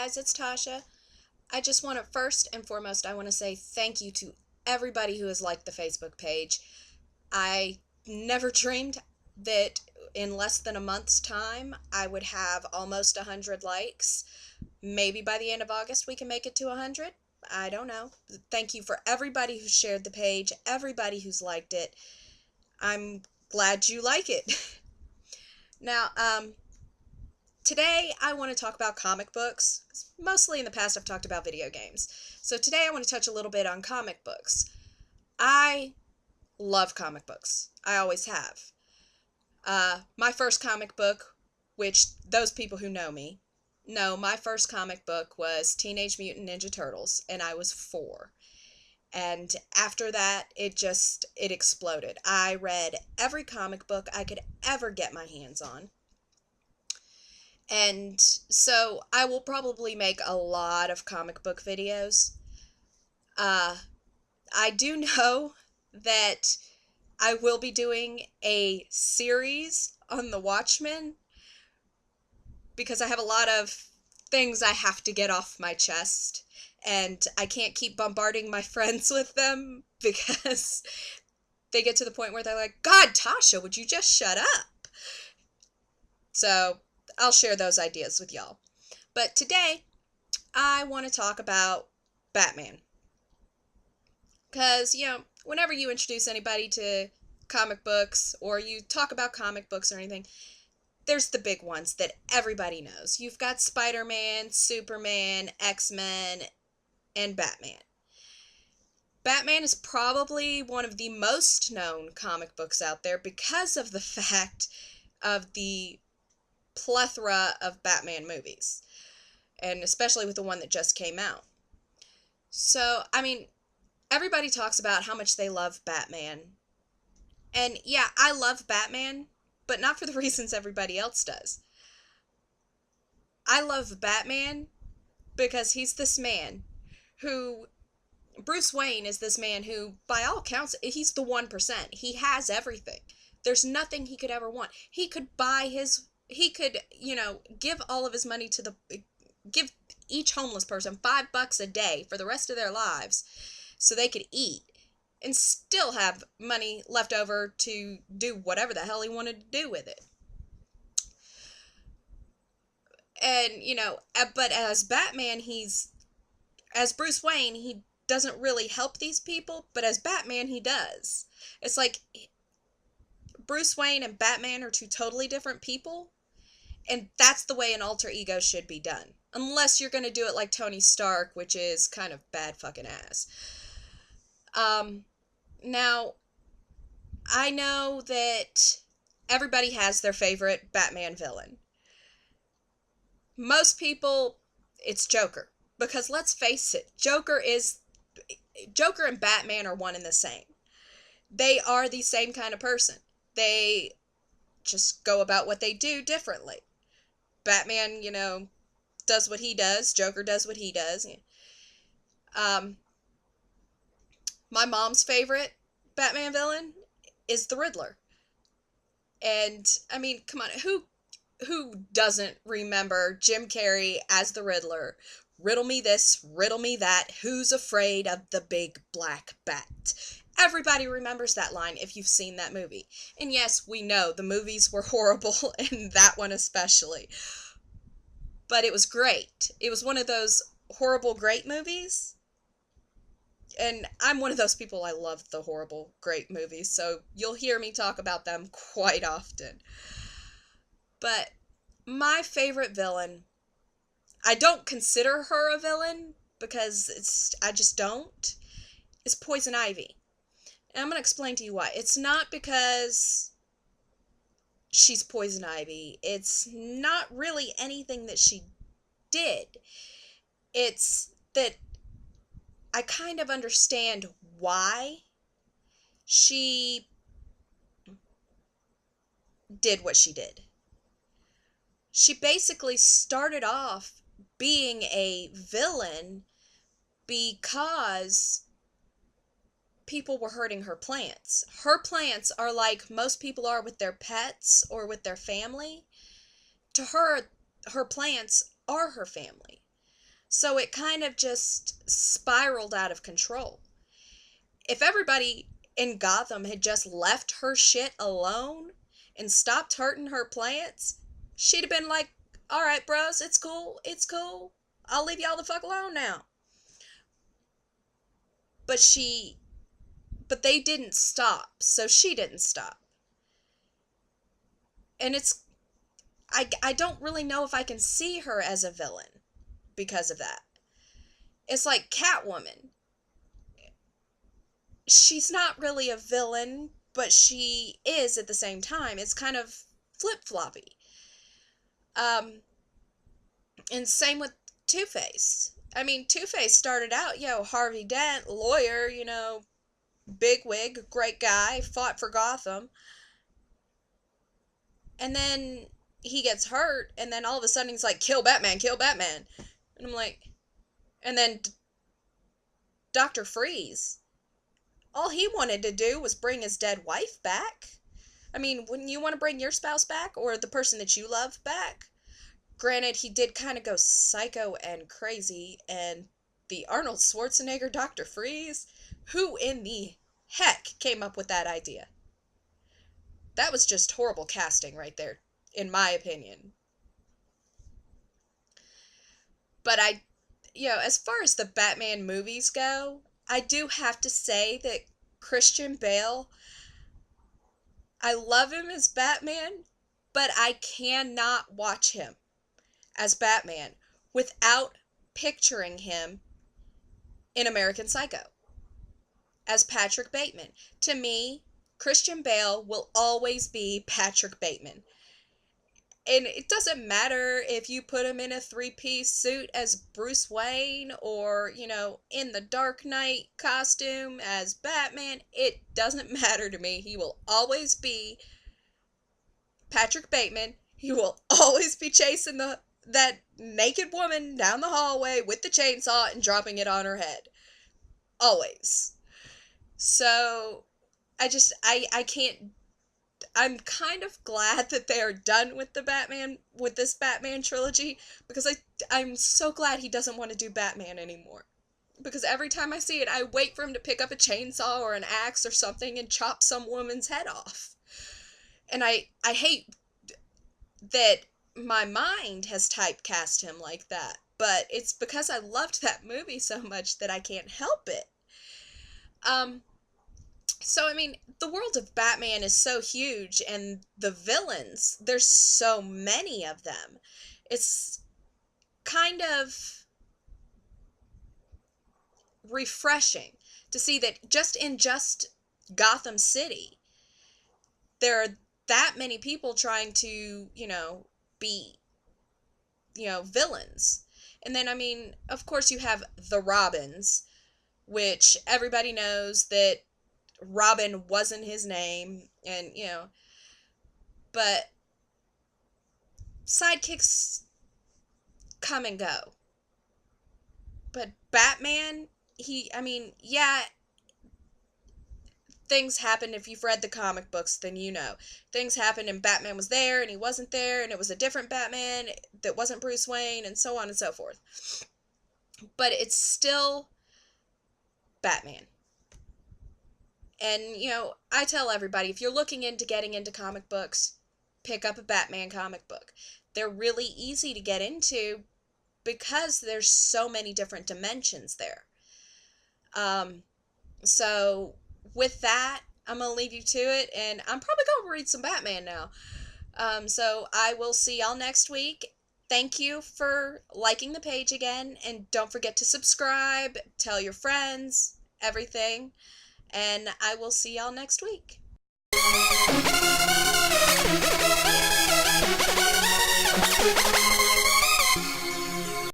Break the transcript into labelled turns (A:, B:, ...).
A: guys, it's Tasha. I just want to first and foremost, I want to say thank you to everybody who has liked the Facebook page. I never dreamed that in less than a month's time I would have almost 100 likes. Maybe by the end of August we can make it to 100. I don't know. Thank you for everybody who shared the page, everybody who's liked it. I'm glad you like it. Now, today I want to talk about comic books. Mostly in the past I've talked about video games. So today I want to touch a little bit on comic books. I love comic books. I always have. My first comic book, which those people who know me know, my first comic book was Teenage Mutant Ninja Turtles, and I was 4. And after that, it exploded. I read every comic book I could ever get my hands on. And so I will probably make a lot of comic book videos. I do know that I will be doing a series on the Watchmen because I have a lot of things I have to get off my chest, and I can't keep bombarding my friends with them because they get to the point where they're like, God, Tasha, would you just shut up? So I'll share those ideas with y'all. But today, I want to talk about Batman. Because, whenever you introduce anybody to comic books or you talk about comic books or anything, there's the big ones that everybody knows. You've got Spider-Man, Superman, X-Men, and Batman. Batman is probably one of the most known comic books out there because of the fact of the plethora of Batman movies, and especially with the one that just came out. So, everybody talks about how much they love Batman. And yeah, I love Batman, but not for the reasons everybody else does. I love Batman because he's this man who, Bruce Wayne is this man who, by all accounts, he's the 1%. He has everything. There's nothing he could ever want. He could give all of his money give each homeless person $5 a day for the rest of their lives so they could eat and still have money left over to do whatever the hell he wanted to do with it. And, but as Batman, as Bruce Wayne, he doesn't really help these people, but as Batman, he does. It's like Bruce Wayne and Batman are two totally different people, and that's the way an alter ego should be done. Unless you're going to do it like Tony Stark, which is kind of bad fucking ass. Now, I know that everybody has their favorite Batman villain. Most people, it's Joker. Because let's face it, Joker and Batman are one and the same. They are the same kind of person. They just go about what they do differently. Batman, does what he does. Joker does what he does. My mom's favorite Batman villain is the Riddler. And, come on, who doesn't remember Jim Carrey as the Riddler? Riddle me this, riddle me that, who's afraid of the big black bat? Everybody remembers that line if you've seen that movie. And yes, we know the movies were horrible, and that one especially. But it was great. It was one of those horrible, great movies. And I'm one of those people, I love the horrible, great movies, so you'll hear me talk about them quite often. But my favorite villain, I don't consider her a villain because I just don't, is Poison Ivy. And I'm going to explain to you why. It's not because she's Poison Ivy. It's not really anything that she did. It's that I kind of understand why she did what she did. She basically started off being a villain because people were hurting her plants. Her plants are like most people are with their pets or with their family. To her, her plants are her family. So it kind of just spiraled out of control. If everybody in Gotham had just left her shit alone and stopped hurting her plants, she'd have been like, all right, bros, it's cool, it's cool. I'll leave y'all the fuck alone now. But they didn't stop, so she didn't stop. And I don't really know if I can see her as a villain because of that. It's like Catwoman. She's not really a villain, but she is at the same time. It's kind of flip-floppy. And same with Two-Face. I mean, Two-Face started out, Harvey Dent, lawyer, bigwig, great guy, fought for Gotham. And then he gets hurt, and then all of a sudden he's like, kill Batman, kill Batman. And I'm like, and then Dr. Freeze, all he wanted to do was bring his dead wife back. I mean, wouldn't you want to bring your spouse back, or the person that you love back? Granted, he did kind of go psycho and crazy, and the Arnold Schwarzenegger Dr. Freeze, who in the heck came up with that idea? That was just horrible casting right there, in my opinion. But as far as the Batman movies go, I do have to say that Christian Bale, I love him as Batman, but I cannot watch him as Batman without picturing him in American Psycho as Patrick Bateman. To me, Christian Bale will always be Patrick Bateman. And it doesn't matter if you put him in a three-piece suit as Bruce Wayne or, in the Dark Knight costume as Batman. It doesn't matter to me. He will always be Patrick Bateman. He will always be chasing that naked woman down the hallway with the chainsaw and dropping it on her head. Always. So, I can't. I'm kind of glad that they are done with this Batman trilogy, because I'm so glad he doesn't want to do Batman anymore. Because every time I see it, I wait for him to pick up a chainsaw or an axe or something and chop some woman's head off. And I hate that my mind has typecast him like that, but it's because I loved that movie so much that I can't help it. So, I mean, the world of Batman is so huge, and the villains, there's so many of them. It's kind of refreshing to see that just in Gotham City, there are that many people trying to, be, villains. And then, I mean, of course you have the Robins, which everybody knows that Robin wasn't his name, and, but sidekicks come and go. But Batman, things happen. If you've read the comic books, then things happened and Batman was there and he wasn't there, and it was a different Batman that wasn't Bruce Wayne, and so on and so forth. But it's still Batman. And, I tell everybody, if you're looking into getting into comic books, pick up a Batman comic book. They're really easy to get into because there's so many different dimensions there. So with that, I'm going to leave you to it, and I'm probably going to read some Batman now. So I will see y'all next week. Thank you for liking the page again, and don't forget to subscribe, tell your friends, everything, and I will see y'all next week.